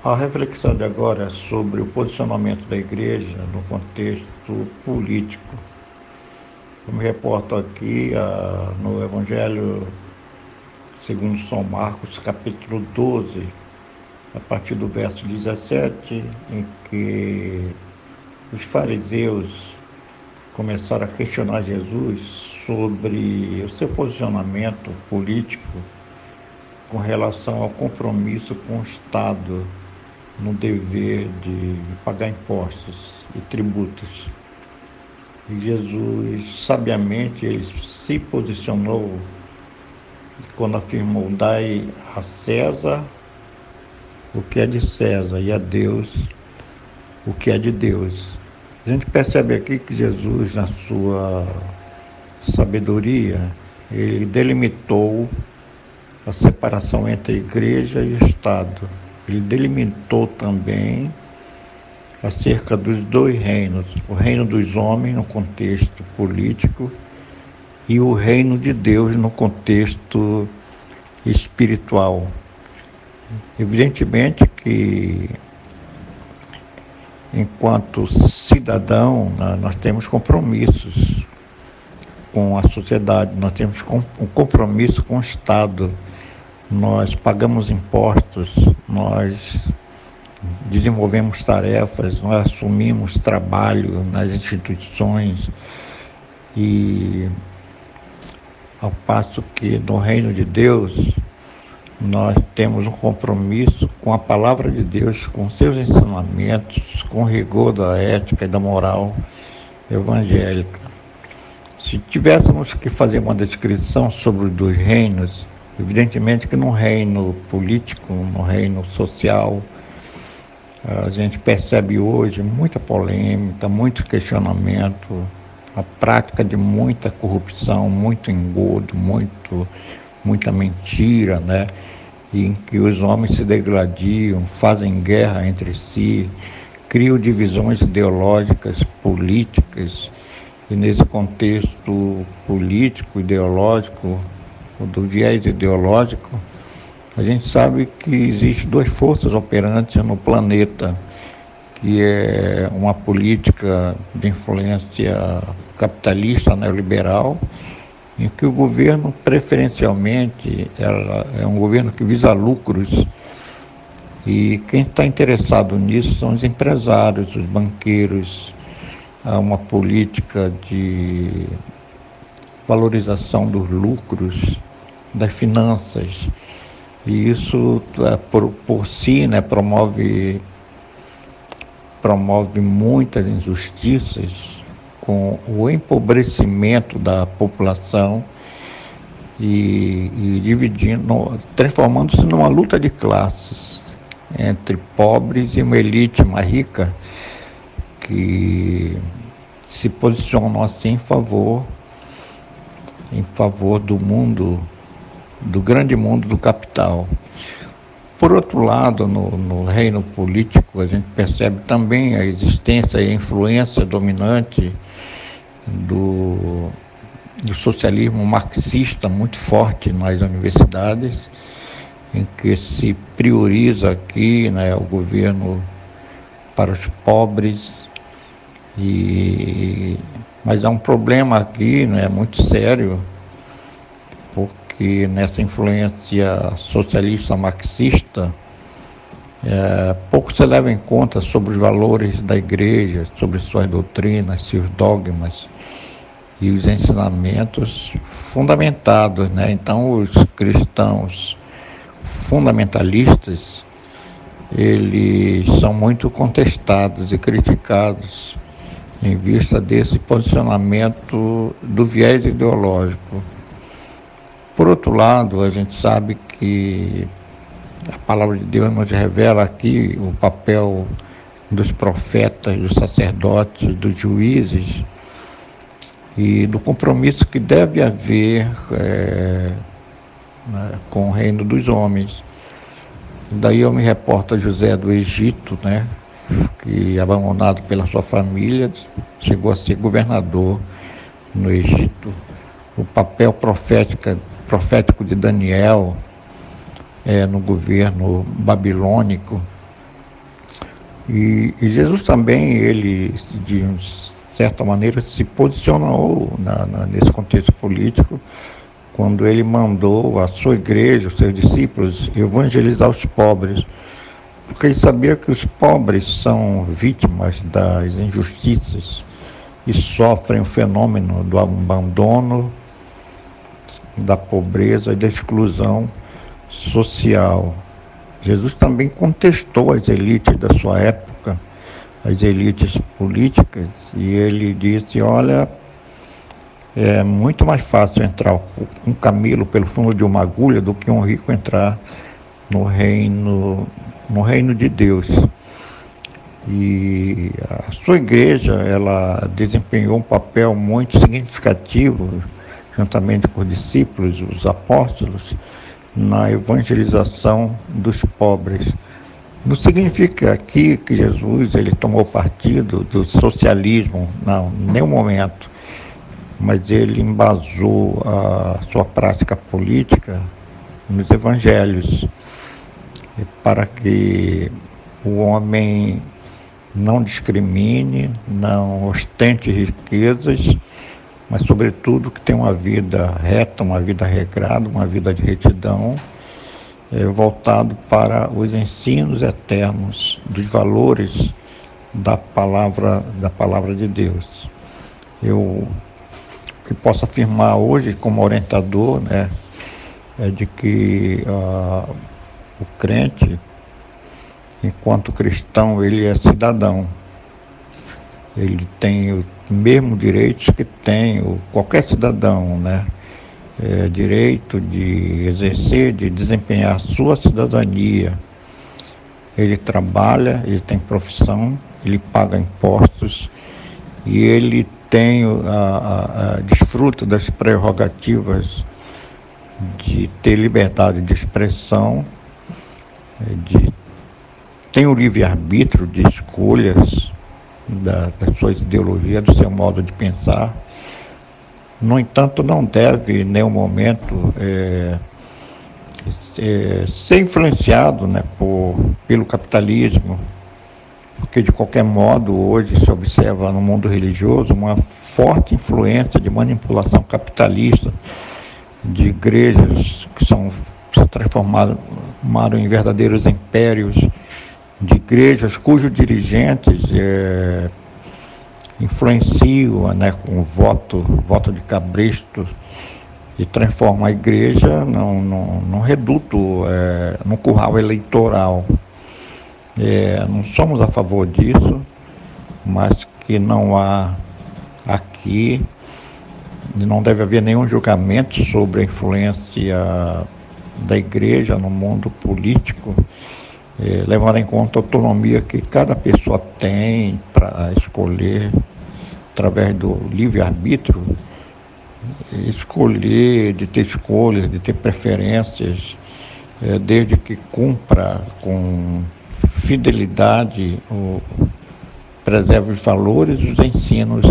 A reflexão de agora é sobre o posicionamento da igreja no contexto político. Eu me reporto aqui no Evangelho segundo São Marcos, capítulo 12, a partir do verso 17, em que os fariseus começaram a questionar Jesus sobre o seu posicionamento político com relação ao compromisso com o Estado no dever de pagar impostos e tributos. E Jesus, sabiamente, ele se posicionou quando afirmou: dai a César o que é de César e a Deus o que é de Deus. A gente percebe aqui que Jesus, na sua sabedoria, ele delimitou a separação entre a igreja e o Estado. Ele delimitou também acerca dos dois reinos, o reino dos homens no contexto político e o reino de Deus no contexto espiritual. Evidentemente que, enquanto cidadão, nós temos compromissos com a sociedade, nós temos um compromisso com o Estado. Nós pagamos impostos, nós desenvolvemos tarefas, nós assumimos trabalho nas instituições, e ao passo que no reino de Deus nós temos um compromisso com a palavra de Deus, com seus ensinamentos, com o rigor da ética e da moral evangélica. Se tivéssemos que fazer uma descrição sobre os dois reinos, evidentemente que no reino político, no reino social, a gente percebe hoje muita polêmica, muito questionamento, a prática de muita corrupção, muito engodo, muita mentira, né? Em que os homens se degladiam, fazem guerra entre si, criam divisões ideológicas, políticas, e nesse contexto político, ideológico, do viés ideológico, a gente sabe que existem duas forças operantes no planeta, que é uma política de influência capitalista neoliberal, em que o governo, preferencialmente, é um governo que visa lucros, e quem está interessado nisso são os empresários, os banqueiros. Há uma política de valorização dos lucros, das finanças, e isso por si, né, promove muitas injustiças, com o empobrecimento da população e dividindo, transformando-se numa luta de classes entre pobres e uma elite mais rica que se posicionam assim em favor do mundo, do grande mundo do capital. Por outro lado, no reino político, a gente percebe também a existência e a influência dominante do socialismo marxista muito forte nas universidades, em que se prioriza aqui, né, o governo para os pobres. Mas há um problema aqui, né, muito sério, porque nessa influência socialista marxista, pouco se leva em conta sobre os valores da igreja, sobre suas doutrinas, seus dogmas e os ensinamentos fundamentados, né? Então, os cristãos fundamentalistas, eles são muito contestados e criticados em vista desse posicionamento do viés ideológico. Por outro lado, a gente sabe que a palavra de Deus nos revela aqui o papel dos profetas, dos sacerdotes, dos juízes, e do compromisso que deve haver com o reino dos homens. Daí eu me reporto a José do Egito, né, que, abandonado pela sua família, chegou a ser governador no Egito. O papel profético de Daniel, no governo babilônico. E Jesus também, ele, de certa maneira, se posicionou nesse contexto político, quando ele mandou a sua igreja, os seus discípulos, evangelizar os pobres, porque ele sabia que os pobres são vítimas das injustiças e sofrem o fenômeno do abandono, da pobreza e da exclusão social. Jesus também contestou as elites da sua época, as elites políticas, e ele disse: olha, é muito mais fácil entrar um camelo pelo fundo de uma agulha do que um rico entrar no reino de Deus. E a sua igreja, ela desempenhou um papel muito significativo, juntamente com os discípulos, os apóstolos, na evangelização dos pobres. Não significa aqui que Jesus ele tomou partido do socialismo, não, em nenhum momento, mas ele embasou a sua prática política nos evangelhos, para que o homem não discrimine, não ostente riquezas, mas sobretudo que tenha uma vida reta, uma vida regrada, uma vida de retidão, voltado para os ensinos eternos, dos valores da palavra de Deus. Eu que posso afirmar hoje como orientador, né, é de que o crente, enquanto cristão, ele é cidadão. Ele tem os mesmos direitos que tem qualquer cidadão, né? Direito de exercer, de desempenhar a sua cidadania. Ele trabalha, ele tem profissão, ele paga impostos e ele tem desfruta das prerrogativas de ter liberdade de expressão, tem o livre-arbítrio de escolhas das suas ideologias, do seu modo de pensar. No entanto, não deve, em nenhum momento, ser influenciado, né, pelo capitalismo, porque, de qualquer modo, hoje se observa no mundo religioso uma forte influência de manipulação capitalista, de igrejas que se transformaram em verdadeiros impérios, de igrejas cujos dirigentes influenciam, né, com o voto de cabresto, e transformam a igreja num reduto, num curral eleitoral. Não somos a favor disso, mas que não há aqui, não deve haver nenhum julgamento sobre a influência da igreja no mundo político, levando em conta a autonomia que cada pessoa tem para escolher, através do livre-arbítrio, de ter escolhas, de ter preferências, desde que cumpra com fidelidade, preserve os valores e os ensinos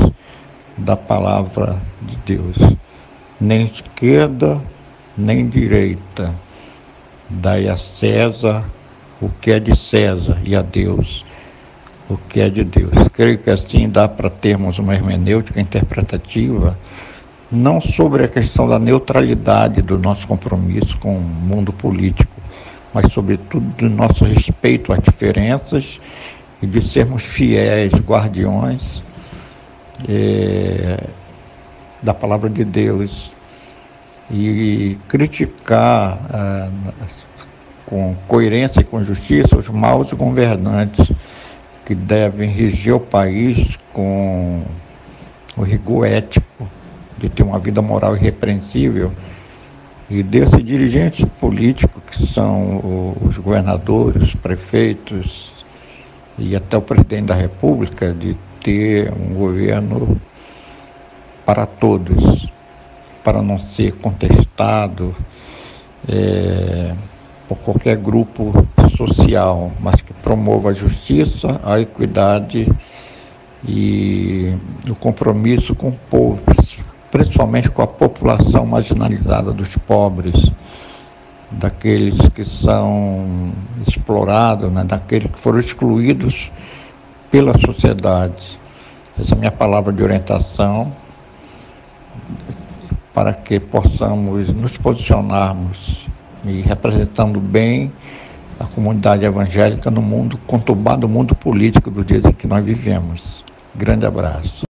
da palavra de Deus. Nem esquerda, nem direita. Dai a César o que é de César e a Deus o que é de Deus. Creio que assim dá para termos uma hermenêutica interpretativa, não sobre a questão da neutralidade do nosso compromisso com o mundo político, mas sobretudo do nosso respeito às diferenças e de sermos fiéis guardiões da palavra de Deus, e criticar com coerência e com justiça os maus governantes que devem reger o país com o rigor ético de ter uma vida moral irrepreensível, e desses dirigentes políticos que são os governadores, os prefeitos e até o presidente da República, de ter um governo para todos, para não ser contestado por qualquer grupo social, mas que promova a justiça, a equidade e o compromisso com o povo, principalmente com a população marginalizada dos pobres. daqueles que são explorados, né, daqueles que foram excluídos pela sociedade. Essa é a minha palavra de orientação para que possamos nos posicionarmos e representando bem a comunidade evangélica no mundo conturbado, mundo político dos dias em que nós vivemos. Grande abraço.